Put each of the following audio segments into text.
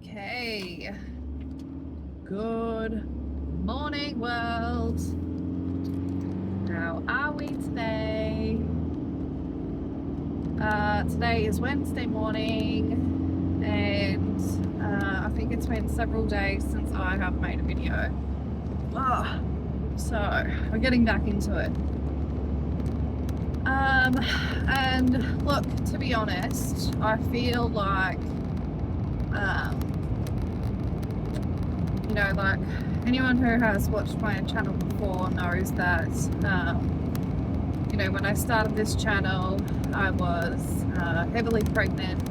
Okay. Good morning, world. How are we today? Today is Wednesday morning, and I think it's been several days since I have made a video. So we're getting back into it. And look, to be honest, I feel like like anyone who has watched my channel before knows that, when I started this channel, I was heavily pregnant.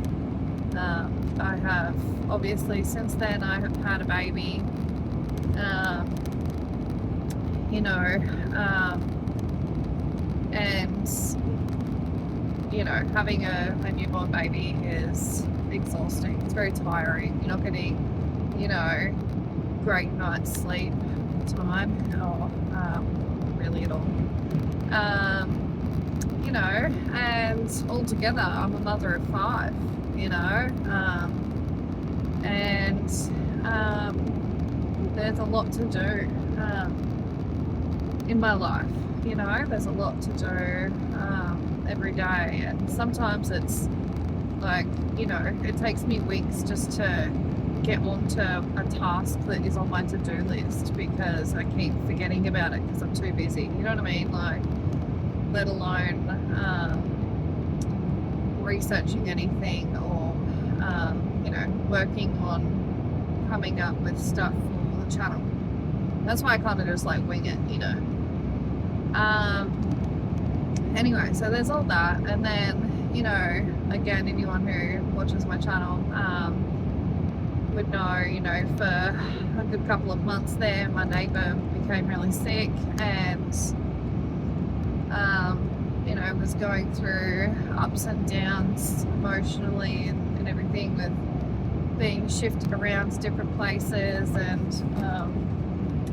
I have, obviously, since then, I have had a baby. And having a newborn baby is exhausting. It's very tiring. You're not getting, great night's sleep time or really at all. And altogether I'm a mother of 5, and there's a lot to do in my life. There's a lot to do every day, and sometimes it's like, it takes me weeks just to get onto a task that is on my to-do list because I keep forgetting about it because I'm too busy. You know what I mean? Like, let alone researching anything or working on coming up with stuff for the channel. That's why I kind of just like wing it, Anyway, so there's all that, and then again, anyone who watches my channel would know, for a good couple of months there, my neighbour became really sick, and was going through ups and downs emotionally and everything, with being shifted around to different places and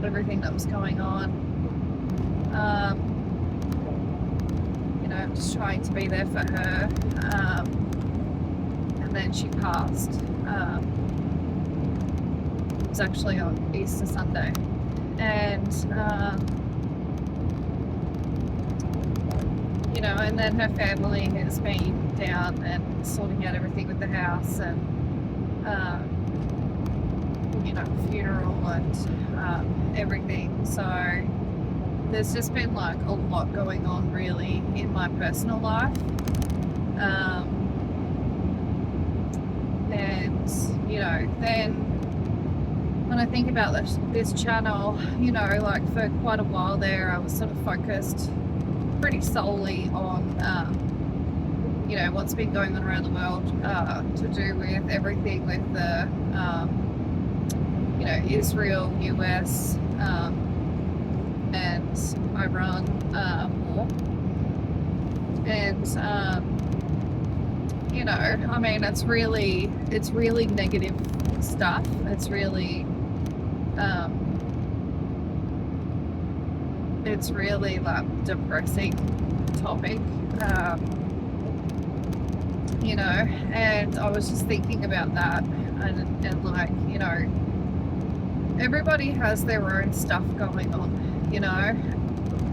everything that was going on. Just trying to be there for her, and then she passed. It was actually on Easter Sunday, and and then her family has been down and sorting out everything with the house, and funeral and everything. So there's just been like a lot going on really in my personal life, and then when I think about this channel, like for quite a while there I was sort of focused pretty solely on what's been going on around the world, to do with everything with the Israel, US, and Iran war. And I mean, it's really negative stuff. It's really like depressing topic, and I was just thinking about that, and like, everybody has their own stuff going on,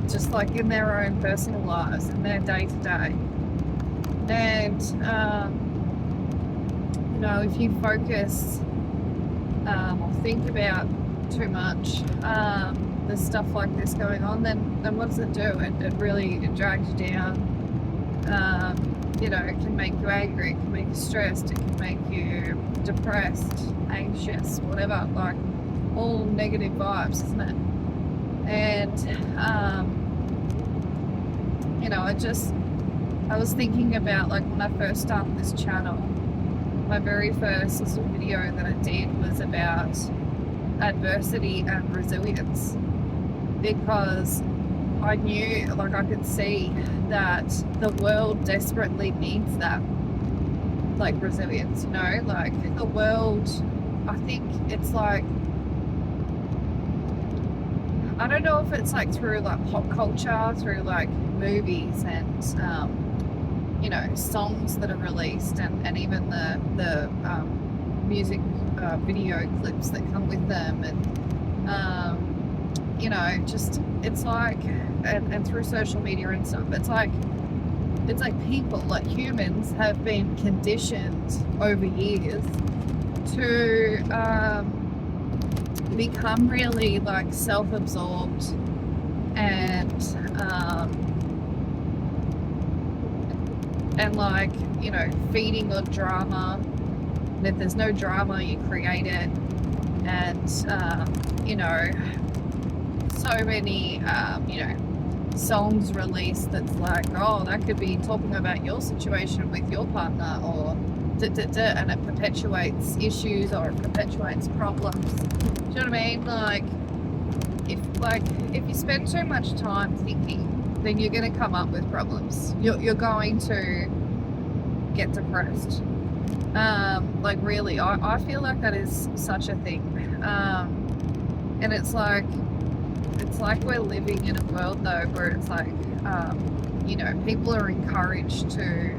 just like in their own personal lives, in their day to day. And if you focus or think about too much the stuff like this going on, then what does it do? It really drags you down. It can make you angry, it can make you stressed, it can make you depressed, anxious, whatever, like all negative vibes, isn't it? And I was thinking about, like, when I first started this channel, my very first video that I did was about adversity and resilience, because I knew, like, I could see that the world desperately needs that, like, resilience, like the world, I think it's like, I don't know if it's like through like pop culture, through like movies and songs that are released, and even the music video clips that come with them, and you know, just it's like, and through social media and stuff, it's like people, like humans, have been conditioned over years to become really like self-absorbed and like, you know, feeding on drama. And if there's no drama, you create it. And you know, so many you know, songs released that's like, oh, that could be talking about your situation with your partner, or and it perpetuates issues, or it perpetuates problems. Do you know what I mean? Like if you spend too much time thinking, then you're going to come up with problems. You're going to get depressed. Like really, I feel like that is such a thing. And it's like we're living in a world though where it's like, you know, people are encouraged to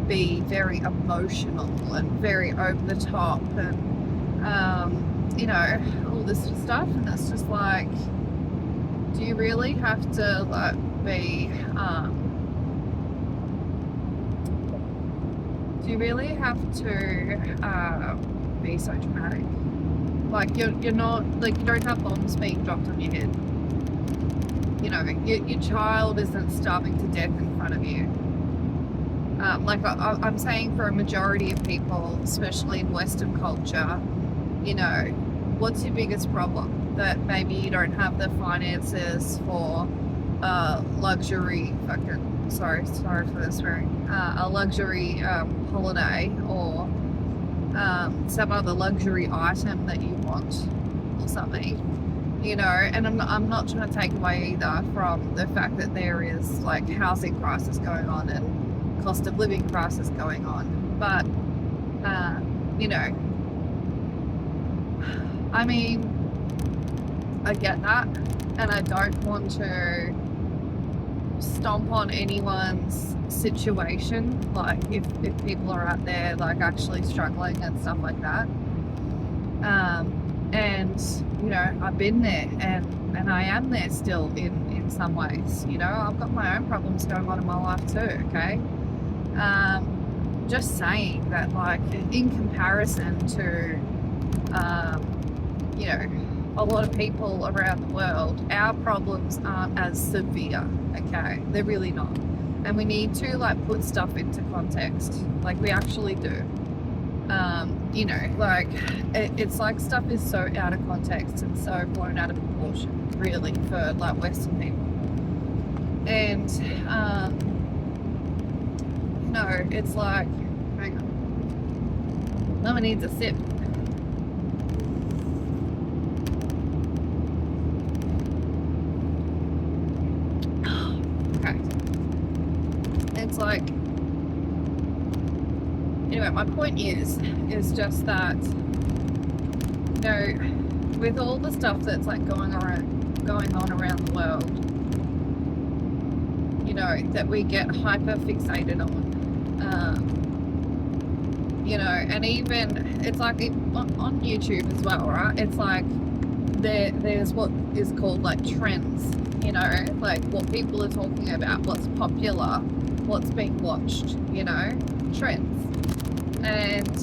be very emotional and very over the top, and you know, all this stuff. And it's just like, do you really have to like be do you really have to be so dramatic? Like you're not, like, you don't have bombs being dropped on your head. You know, your child isn't starving to death in front of you. Like I'm saying, for a majority of people, especially in Western culture, you know, what's your biggest problem? That maybe you don't have the finances for luxury sorry for the swearing, a luxury holiday, or some other luxury item that you want or something, you know. And I'm not trying to take away either from the fact that there is like housing crisis going on and cost of living crisis going on, but you know, I mean, I get that, and I don't want to stomp on anyone's situation, like if people are out there like actually struggling and stuff like that. And you know, I've been there, and I am there still in some ways. You know, I've got my own problems going on in my life too, okay? Just saying that, like, in comparison to you know, a lot of people around the world, our problems aren't as severe, okay? They're really not. And we need to like put stuff into context, like we actually do. You know, like it's like stuff is so out of context and so blown out of proportion, really, for like Western people. And you know, it's like, hang on, Mama needs a sip. It's like, anyway, my point is just that, you know, with all the stuff that's like going on around the world, you know, that we get hyper fixated on, you know, and even it's like on YouTube as well, right? It's like there's what is called like trends, you know, like what people are talking about, what's popular, what's being watched, you know, trends, and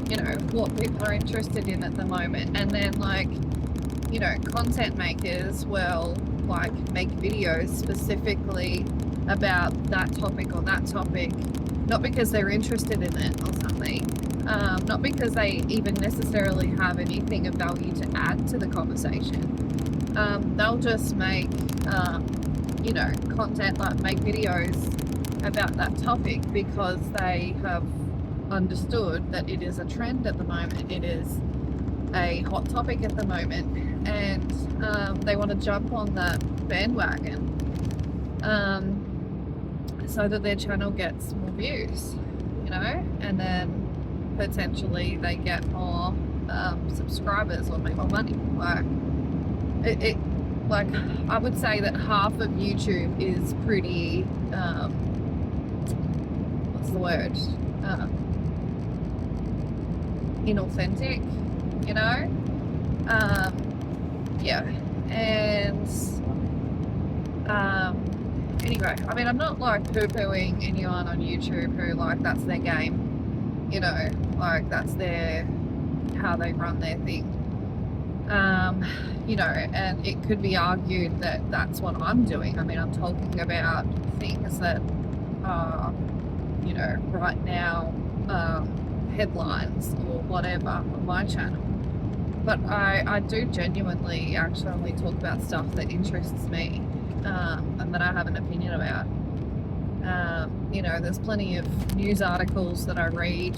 you know, what people are interested in at the moment. And then, like, you know, content makers will like make videos specifically about that topic or that topic, not because they're interested in it or something, not because they even necessarily have anything of value to add to the conversation. They'll just make you know, content, like make videos about that topic because they have understood that it is a trend at the moment, it is a hot topic at the moment, and they want to jump on that bandwagon so that their channel gets more views, you know, and then potentially they get more subscribers or make more money. Like it like, I would say that half of YouTube is pretty, what's the word? inauthentic, you know? Yeah. And anyway, I mean, I'm not like poo-pooing anyone on YouTube who like that's their game, you know, like that's how they run their thing. You know, and it could be argued that that's what I'm doing. I mean, I'm talking about things that are, you know, right now, headlines or whatever on my channel. But I do genuinely actually only talk about stuff that interests me, and that I have an opinion about. You know, there's plenty of news articles that I read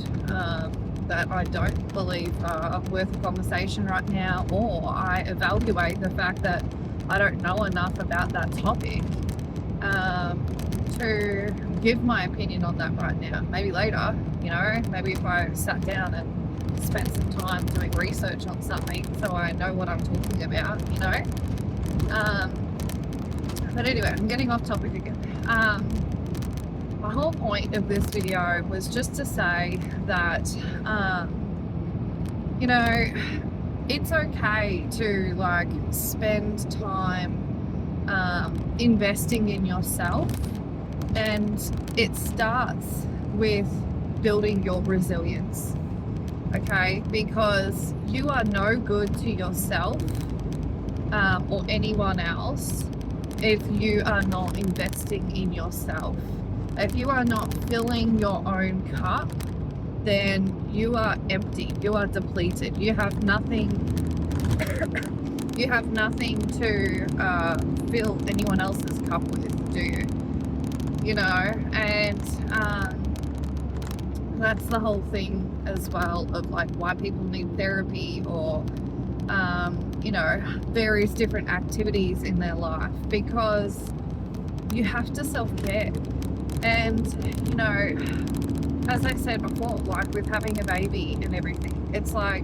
that I don't believe are worth a conversation right now, or I evaluate the fact that I don't know enough about that topic to give my opinion on that right now. Maybe later, you know, maybe if I sat down and spent some time doing research on something so I know what I'm talking about, you know. But anyway, I'm getting off topic again. My whole point of this video was just to say that, you know, it's okay to like spend time investing in yourself, and it starts with building your resilience, okay? Because you are no good to yourself or anyone else if you are not investing in yourself. If you are not filling your own cup, then you are empty, you are depleted, you have nothing you have nothing to fill anyone else's cup with, do you? You know, and that's the whole thing as well of like why people need therapy or you know, various different activities in their life, because you have to self-care. And you know, as I said before, like with having a baby and everything, it's like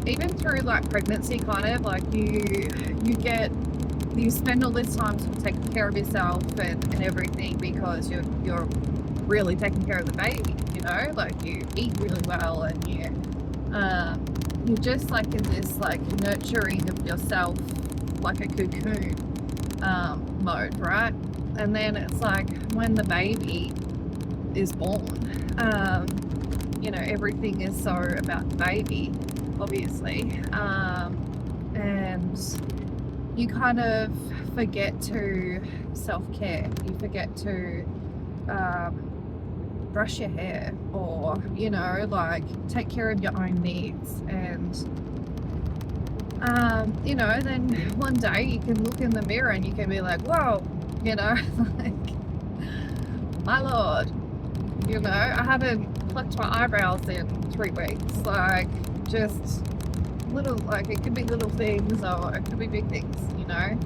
even through like pregnancy, kind of like you spend all this time sort of taking care of yourself and everything, because you're really taking care of the baby, you know, like you eat really well and you're just like in this like nurturing of yourself, like a cocoon mode, right? And then it's like when the baby is born, you know, everything is so about the baby, obviously, and you kind of forget to self-care. You forget to brush your hair, or you know, like take care of your own needs. And you know, then one day you can look in the mirror and you can be like, whoa, you know, like, my lord, you know, I haven't plucked my eyebrows in 3 weeks. Like, just little, like, it could be little things or it could be big things, you know.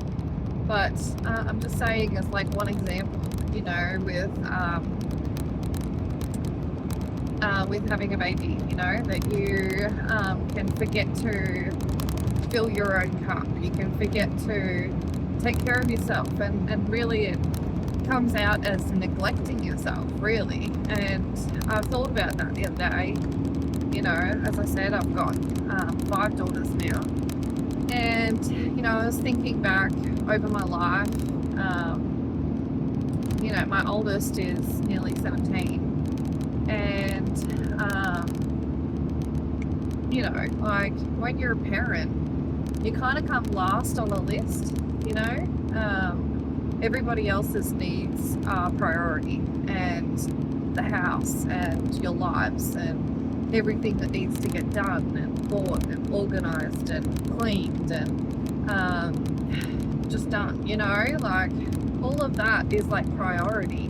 But I'm just saying as like one example, you know, with having a baby, you know, that you can forget to fill your own cup. You can forget to take care of yourself, and really it comes out as neglecting yourself, really. And I've thought about that the other day. You know, as I said, I've got 5 daughters now, and you know, I was thinking back over my life. You know, my oldest is nearly 17, and you know, like when you're a parent, you kind of come last on the list, you know. Everybody else's needs are priority, and the house and your lives and everything that needs to get done and bought and organized and cleaned and just done, you know, like all of that is like priority.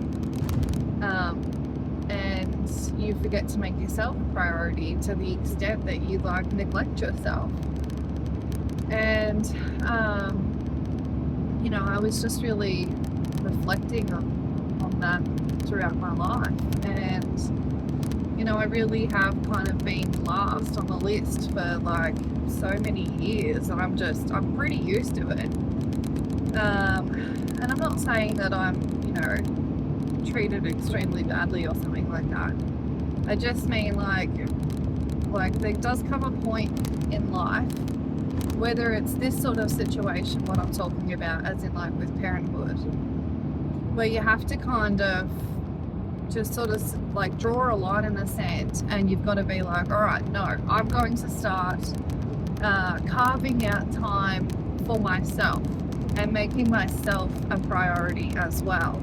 And you forget to make yourself a priority to the extent that you like neglect yourself. And you know, I was just really reflecting on that throughout my life, and you know, I really have kind of been last on the list for like so many years, and I'm pretty used to it. And I'm not saying that I'm, you know, treated extremely badly or something like that. I just mean, like, like there does come a point in life, whether it's this sort of situation, what I'm talking about, as in like with parenthood, where you have to kind of just sort of like draw a line in the sand, and you've got to be like, all right, no, I'm going to start carving out time for myself and making myself a priority as well.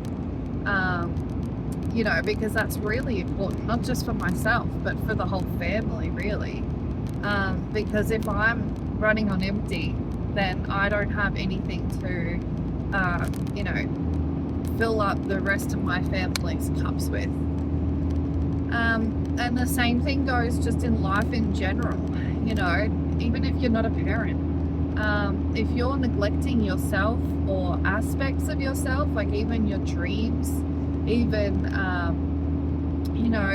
You know, because that's really important, not just for myself, but for the whole family, really. Because if I'm running on empty, then I don't have anything to, you know, fill up the rest of my family's cups with. And the same thing goes just in life in general, you know, even if you're not a parent. If you're neglecting yourself or aspects of yourself, like even your dreams, even you know,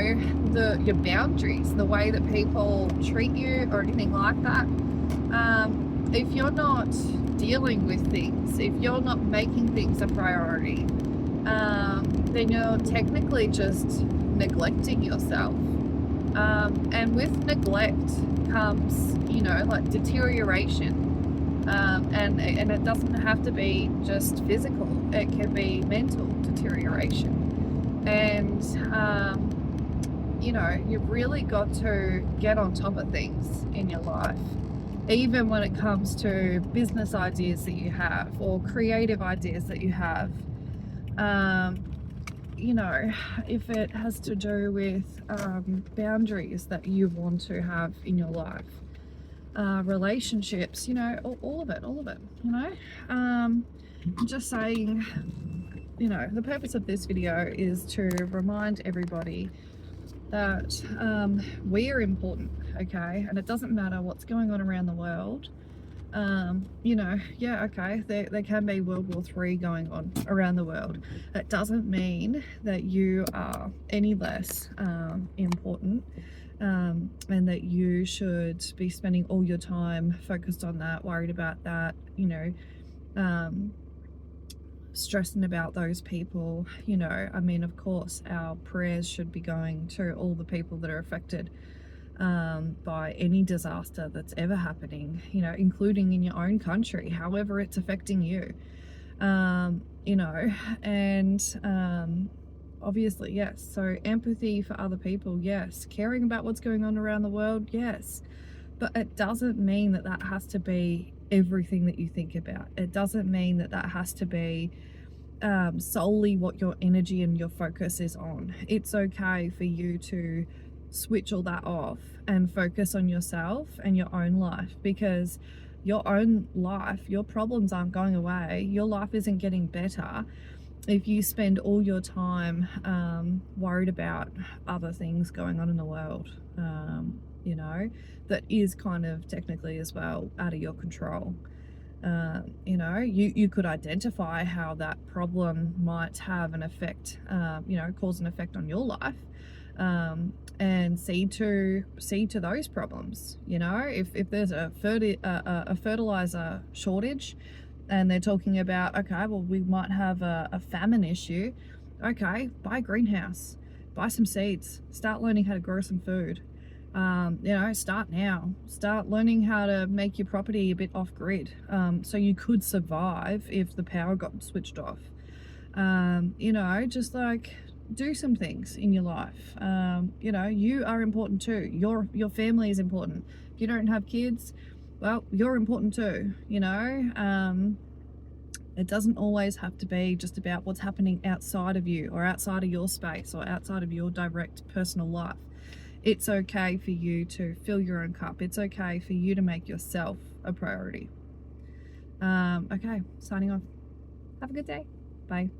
your boundaries, the way that people treat you or anything like that, if you're not dealing with things, if you're not making things a priority, then you're technically just neglecting yourself. And with neglect comes, you know, like deterioration. And it doesn't have to be just physical, it can be mental deterioration. And you know, you've really got to get on top of things in your life, even when it comes to business ideas that you have or creative ideas that you have. You know, if it has to do with boundaries that you want to have in your life, relationships, you know, all of it, you know. I'm just saying, you know, the purpose of this video is to remind everybody that we are important, okay? And it doesn't matter what's going on around the world. You know, yeah, okay, there can be World War III going on around the world. It doesn't mean that you are any less important, and that you should be spending all your time focused on that, worried about that, you know, stressing about those people. You know, I mean, of course our prayers should be going to all the people that are affected by any disaster that's ever happening, you know, including in your own country, however it's affecting you. You know, and obviously, yes, so empathy for other people, yes, caring about what's going on around the world, yes, but it doesn't mean that that has to be everything that you think about. It doesn't mean that that has to be solely what your energy and your focus is on. It's okay for you to switch all that off and focus on yourself and your own life, because your own life, your problems aren't going away, your life isn't getting better if you spend all your time worried about other things going on in the world, you know, that is kind of technically as well out of your control. You know, you could identify how that problem might have an effect, you know, cause an effect on your life, and see to those problems. You know, if there's a fertilizer shortage, and they're talking about, okay, well, we might have a famine issue. Okay, buy a greenhouse, buy some seeds, start learning how to grow some food. You know, start now. Start learning how to make your property a bit off grid, so you could survive if the power got switched off. You know, just like do some things in your life. You know, you are important too. Your family is important. If you don't have kids, well, you're important too, you know. It doesn't always have to be just about what's happening outside of you or outside of your space or outside of your direct personal life. It's okay for you to fill your own cup. It's okay for you to make yourself a priority. Okay, signing off. Have a good day. Bye.